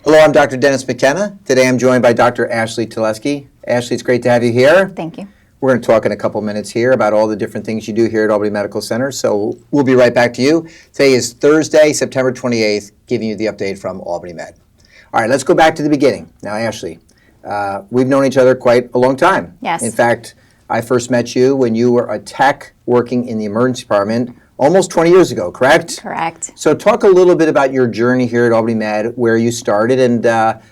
Hello, I'm Dr. Dennis McKenna. Today I'm joined by Dr. Ashley Teleski. Ashley, it's great to have you here. Thank you. We're going to talk in a couple minutes here about all the different things you do here at Albany Medical Center, so we'll be right back to you. Today is Thursday, September 28th, giving you the update from Albany Med. All right, let's go back to the beginning. Now, Ashley, we've known each other quite a long time. Yes. In fact, I first met you when you were a tech working in the emergency department almost 20 years ago, correct? Correct. So talk a little bit about your journey here at Albany Med, where you started, and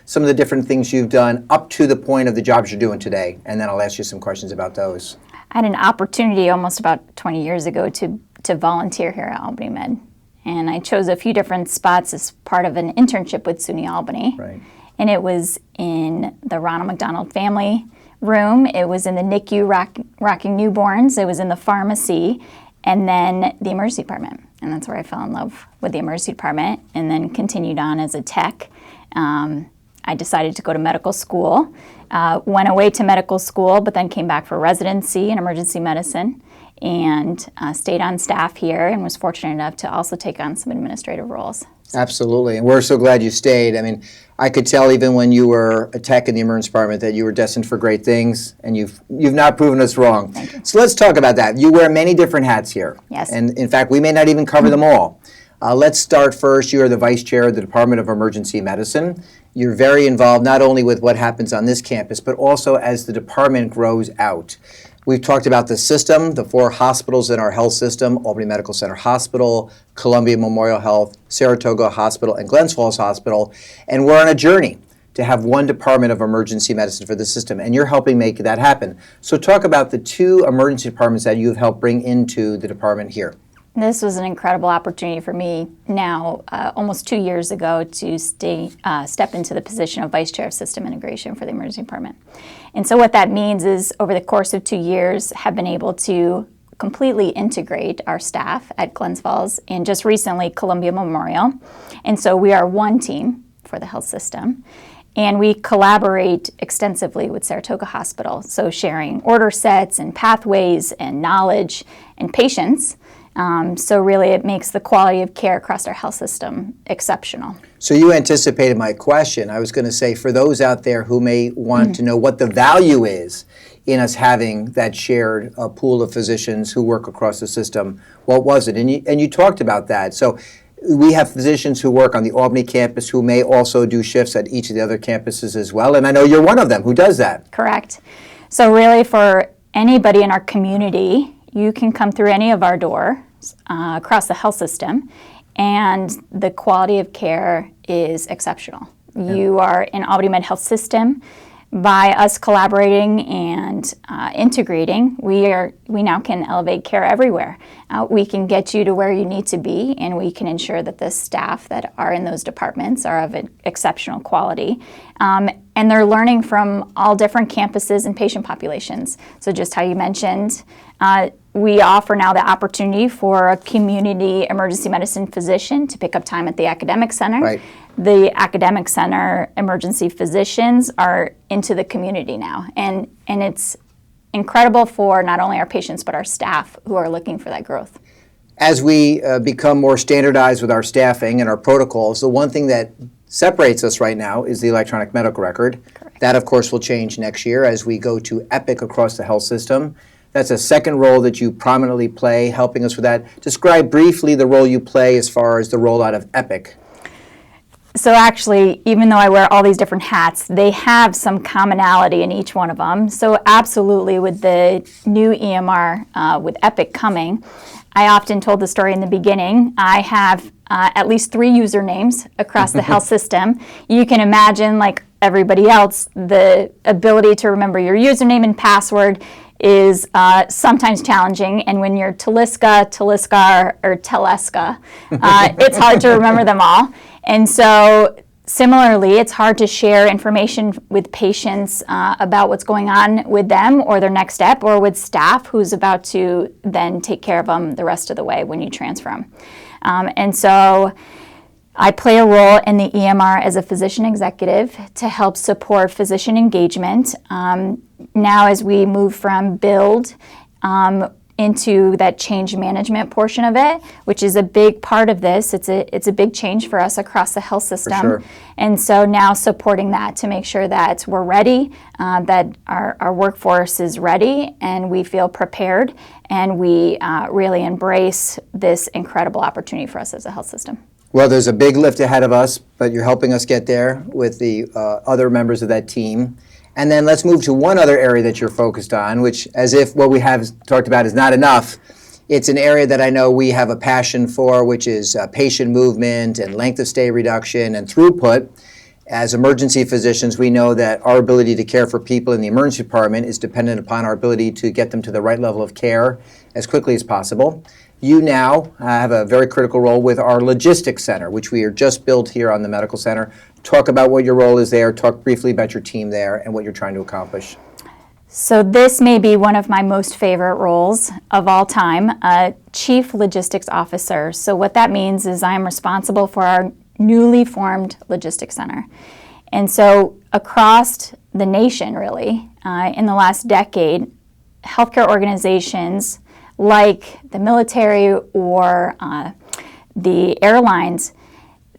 some of the different things you've done up to the point of the jobs you're doing today. And then I'll ask you some questions about those. I had an opportunity almost about 20 years ago to volunteer here at Albany Med. And I chose a few different spots as part of an internship with SUNY Albany. Right. And it was in the Ronald McDonald Family Room. It was in the NICU rocking newborns. It was in the pharmacy. And then the emergency department. And that's where I fell in love with the emergency department and then continued on as a tech. I decided to go to medical school, went away to medical school, but then came back for residency in emergency medicine and stayed on staff here and was fortunate enough to also take on some administrative roles. Absolutely, and we're so glad you stayed. I mean, I could tell even when you were a tech in the emergency department that you were destined for great things, and you've not proven us wrong. Thank you. So let's talk about that. You wear many different hats here. Yes. And in fact, we may not even cover them all. Let's start first. You are the vice chair of the Department of Emergency Medicine. You're very involved not only with what happens on this campus, but also as the department grows out. We've talked about the system, the 4 hospitals in our health system: Albany Medical Center Hospital, Columbia Memorial Health, Saratoga Hospital, and Glens Falls Hospital. And we're on a journey to have one department of emergency medicine for the system, and you're helping make that happen. So talk about the 2 emergency departments that you've helped bring into the department here. This was an incredible opportunity for me now, almost 2 years ago, to step into the position of Vice Chair of System Integration for the Emergency Department. And so what that means is over the course of 2 years, have been able to completely integrate our staff at Glens Falls and just recently Columbia Memorial. And so we are one team for the health system. And we collaborate extensively with Saratoga Hospital, so sharing order sets and pathways and knowledge and patients. So really it makes the quality of care across our health system exceptional. So you anticipated my question. I was going to say, for those out there who may want to know what the value is in us having that shared pool of physicians who work across the system, what was it? And you talked about that. So we have physicians who work on the Albany campus who may also do shifts at each of the other campuses as well. And I know you're one of them who does that. Correct. So really for anybody in our community, you can come through any of our doors across the health system, and the quality of care is exceptional. Yeah. You are in Albany Med Health System. By us collaborating and integrating, we now can elevate care everywhere. We can get you to where you need to be, and we can ensure that the staff that are in those departments are of exceptional quality. And they're learning from all different campuses and patient populations. So just how you mentioned, we offer now the opportunity for a community emergency medicine physician to pick up time at the academic center. Right. The academic center emergency physicians are into the community now. And it's incredible for not only our patients, but our staff who are looking for that growth. As we become more standardized with our staffing and our protocols, the one thing that separates us right now is the electronic medical record. Correct. That, of course, will change next year as we go to Epic across the health system. That's a second role that you prominently play, helping us with that. Describe briefly the role you play as far as the rollout of Epic. So actually, even though I wear all these different hats, they have some commonality in each one of them. So absolutely, with the new EMR, with Epic coming, I often told the story in the beginning. I have at least 3 usernames across the health system. You can imagine, like everybody else, the ability to remember your username and password is sometimes challenging, and when you're Taliska, or Teleska, it's hard to remember them all. And so similarly, it's hard to share information with patients about what's going on with them or their next step, or with staff who's about to then take care of them the rest of the way when you transfer them. And so I play a role in the EMR as a physician executive to help support physician engagement. Now as we move from build into that change management portion of it, which is a big part of this. It's a big change for us across the health system. sure. And so now supporting that to make sure that we're ready, that our workforce is ready, and we feel prepared, and we really embrace this incredible opportunity for us as a health system. Well, there's a big lift ahead of us, but you're helping us get there with the other members of that team. And then let's move to one other area that you're focused on, which, as if what we have talked about is not enough, it's an area that I know we have a passion for, which is patient movement and length of stay reduction and throughput. As emergency physicians, we know that our ability to care for people in the emergency department is dependent upon our ability to get them to the right level of care as quickly as possible. You now have a very critical role with our logistics center, which we are just built here on the medical center. Talk about what your role is there. Talk briefly about your team there and what you're trying to accomplish. So this may be one of my most favorite roles of all time, Chief Logistics Officer. So what that means is I'm responsible for our newly formed logistics center. And so across the nation, really, in the last decade, healthcare organizations like the military or the airlines,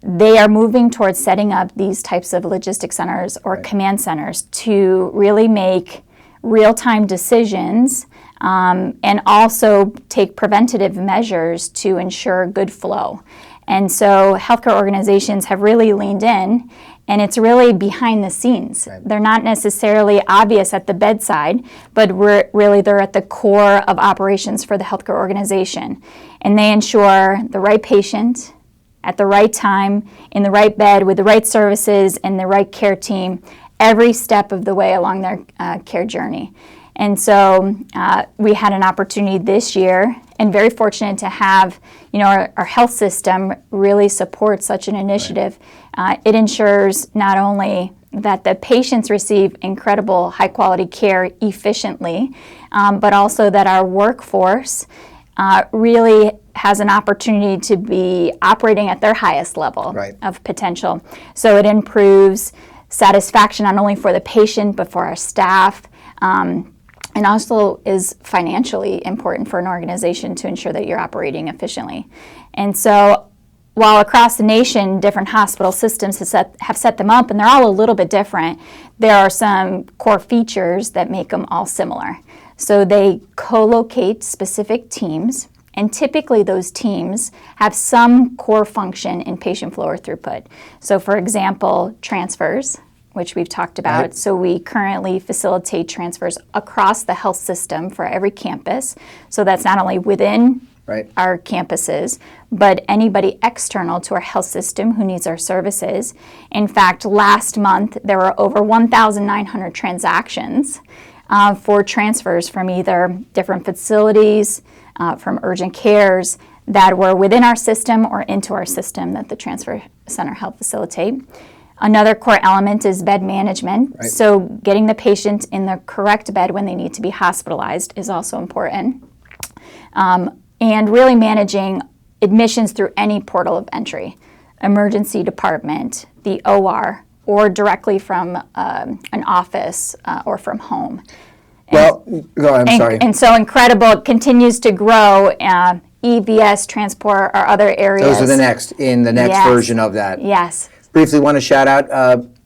they are moving towards setting up these types of logistics centers or command centers to really make real-time decisions and also take preventative measures to ensure good flow. And so healthcare organizations have really leaned in, and it's really behind the scenes. Right. They're not necessarily obvious at the bedside, but they're at the core of operations for the healthcare organization. And they ensure the right patient at the right time, in the right bed, with the right services and the right care team, every step of the way along their care journey. And so we had an opportunity this year, and very fortunate to have, our health system really support such an initiative. It ensures not only that the patients receive incredible high quality care efficiently, but also that our workforce really has an opportunity to be operating at their highest level of potential. So it improves satisfaction not only for the patient but for our staff, and also is financially important for an organization to ensure that you're operating efficiently. And so while across the nation different hospital systems have set them up, and they're all a little bit different, there are some core features that make them all similar. So they co-locate specific teams, and typically those teams have some core function in patient flow or throughput. So for example, transfers, which we've talked about. Right. So we currently facilitate transfers across the health system for every campus. So that's not only within our campuses, but anybody external to our health system who needs our services. In fact, last month there were over 1,900 transactions for transfers from either different facilities, from urgent cares that were within our system or into our system that the transfer center helped facilitate. Another core element is bed management. Right. So getting the patient in the correct bed when they need to be hospitalized is also important. And really managing admissions through any portal of entry, emergency department, the OR, or directly from an office or from home. Well, I'm sorry. And so Incredible continues to grow. EVS, transport, or other areas. Those are in the next version of that. Yes. Briefly want to shout out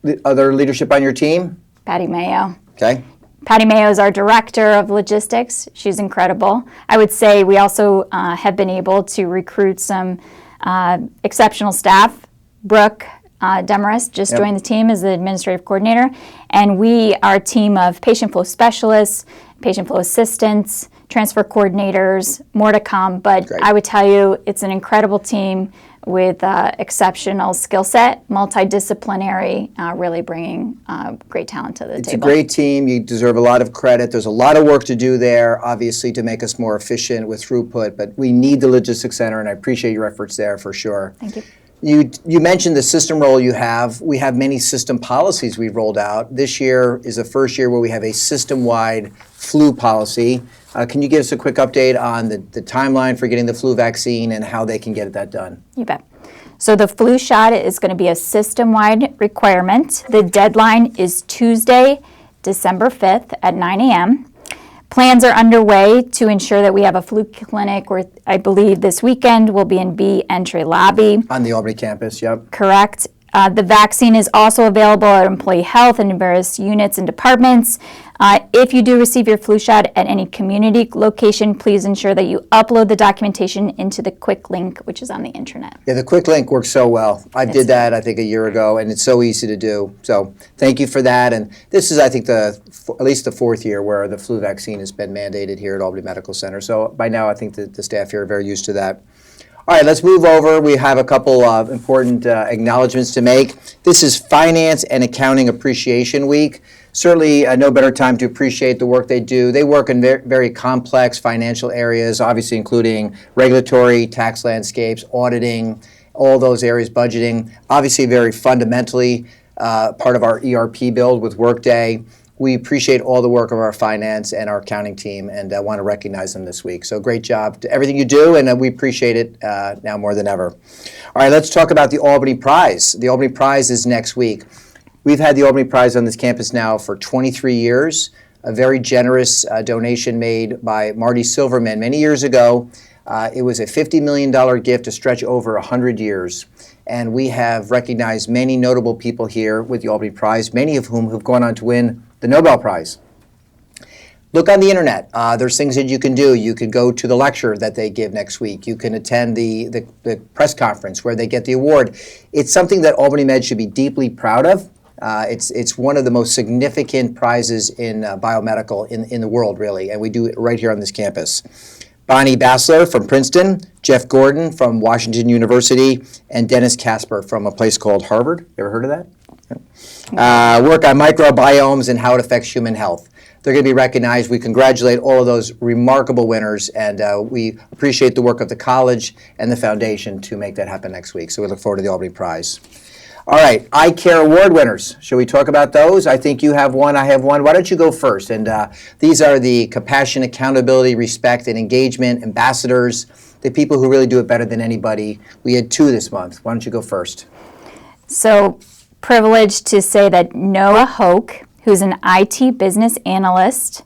the other leadership on your team. Patty Mayo. Okay. Patty Mayo is our director of logistics. She's incredible. I would say we also have been able to recruit some exceptional staff. Brooke Demarest just joined the team as the administrative coordinator. And we are a team of patient flow specialists, patient flow assistants, transfer coordinators, more to come. But I would tell you it's an incredible team with exceptional skill set, multidisciplinary, really bringing great talent to the table. It's a great team. You deserve a lot of credit. There's a lot of work to do there, obviously, to make us more efficient with throughput, but we need the logistics center, and I appreciate your efforts there for sure. Thank you. You mentioned the system role you have. We have many system policies we've rolled out. This year is the first year where we have a system-wide flu policy. Can you give us a quick update on the timeline for getting the flu vaccine and how they can get that done? You bet. So the flu shot is going to be a system-wide requirement. The deadline is Tuesday, December 5th at 9 a.m. Plans are underway to ensure that we have a flu clinic, where I believe this weekend will be in B entry lobby. On the Albany campus, yep. Correct. The vaccine is also available at employee health and in various units and departments. If you do receive your flu shot at any community location, please ensure that you upload the documentation into the quick link, which is on the intranet. Yeah, the quick link works so well. I did that, I think, a year ago, and it's so easy to do. So thank you for that. And this is, I think, at least the fourth year where the flu vaccine has been mandated here at Albany Medical Center. So by now, I think the staff here are very used to that. All right, let's move over. We have a couple of important acknowledgments to make. This is Finance and Accounting Appreciation Week. Certainly no better time to appreciate the work they do. They work in very complex financial areas, obviously including regulatory, tax landscapes, auditing, all those areas, budgeting. Obviously very fundamentally part of our ERP build with Workday. We appreciate all the work of our finance and our accounting team, and I want to recognize them this week. So great job to everything you do, and we appreciate it now more than ever. All right, let's talk about the Albany Prize. The Albany Prize is next week. We've had the Albany Prize on this campus now for 23 years. A very generous donation made by Marty Silverman many years ago. It was a $50 million gift to stretch over 100 years. And we have recognized many notable people here with the Albany Prize, many of whom have gone on to win the Nobel Prize. Look on the internet. There's things that you can do. You could go to the lecture that they give next week. You can attend the press conference where they get the award. It's something that Albany Med should be deeply proud of. It's one of the most significant prizes in biomedical in the world, really, and we do it right here on this campus. Bonnie Bassler from Princeton, Jeff Gordon from Washington University, and Dennis Casper from a place called Harvard. You ever heard of that? Work on microbiomes and how it affects human health. They're going to be recognized. We congratulate all of those remarkable winners, and we appreciate the work of the college and the foundation to make that happen next week. So we look forward to the Albany Prize. All right, Eye Care Award winners. Shall we talk about those? I think you have one, I have one. Why don't you go first? And these are the compassion, accountability, respect, and engagement ambassadors, the people who really do it better than anybody. We had 2 this month. Why don't you go first? So privileged to say that Noah Hoke, who's an IT business analyst,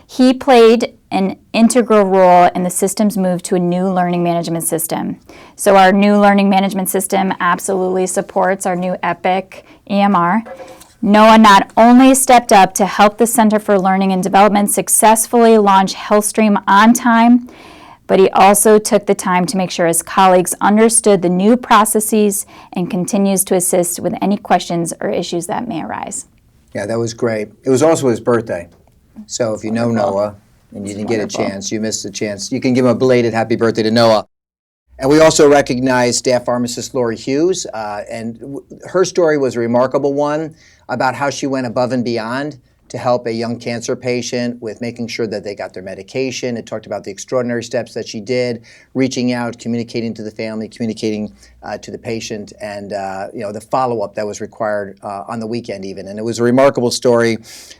he played an integral role in the system's move to a new learning management system. So our new learning management system absolutely supports our new EPIC EMR. Noah not only stepped up to help the Center for Learning and Development successfully launch HealthStream on time, but he also took the time to make sure his colleagues understood the new processes and continues to assist with any questions or issues that may arise. Yeah, that was great. It was also his birthday. So if you know Noah and you didn't get a chance, you missed a chance, you can give him a belated happy birthday to Noah. And we also recognize staff pharmacist Lori Hughes, and her story was a remarkable one about how she went above and beyond to help a young cancer patient with making sure that they got their medication. It talked about the extraordinary steps that she did, reaching out, communicating to the family, communicating to the patient, and the follow-up that was required on the weekend even. And it was a remarkable story.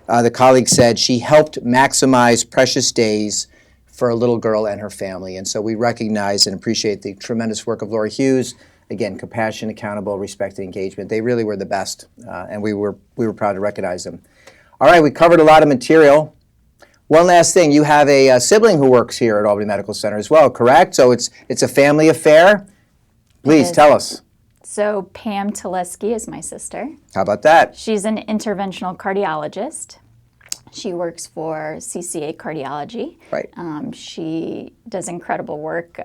The colleague said she helped maximize precious days for a little girl and her family. And so we recognize and appreciate the tremendous work of Lori Hughes. Again, compassion, accountable, respect, and engagement. They really were the best, and we were proud to recognize them. All right, we covered a lot of material. One last thing, you have a sibling who works here at Albany Medical Center as well, correct? So it's a family affair. Please tell us. So Pam Teleski is my sister. How about that? She's an interventional cardiologist. She works for CCA Cardiology. Right. She does incredible work,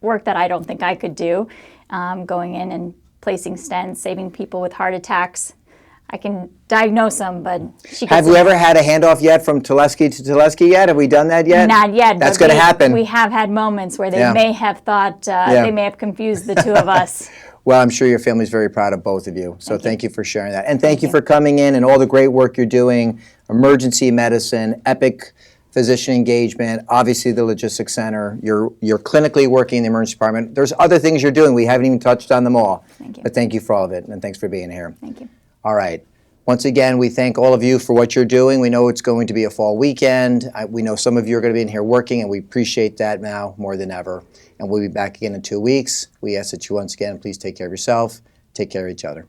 work that I don't think I could do, going in and placing stents, saving people with heart attacks. I can diagnose them, but she gets... Have we ever had a handoff yet from Teleski to Teleski yet? Have we done that yet? Not yet. That's going to happen. We have had moments where they may have thought, they may have confused the two of us. Well, I'm sure your family's very proud of both of you. So thank you for sharing that. And thank you for coming in and all the great work you're doing. Emergency medicine, EPIC physician engagement, obviously the logistics center. You're clinically working in the emergency department. There's other things you're doing. We haven't even touched on them all. Thank you. But thank you for all of it, and thanks for being here. Thank you. All right. Once again, we thank all of you for what you're doing. We know it's going to be a fall weekend. We know some of you are going to be in here working, and we appreciate that now more than ever. And we'll be back again in 2 weeks. We ask that you once again, please take care of yourself, take care of each other.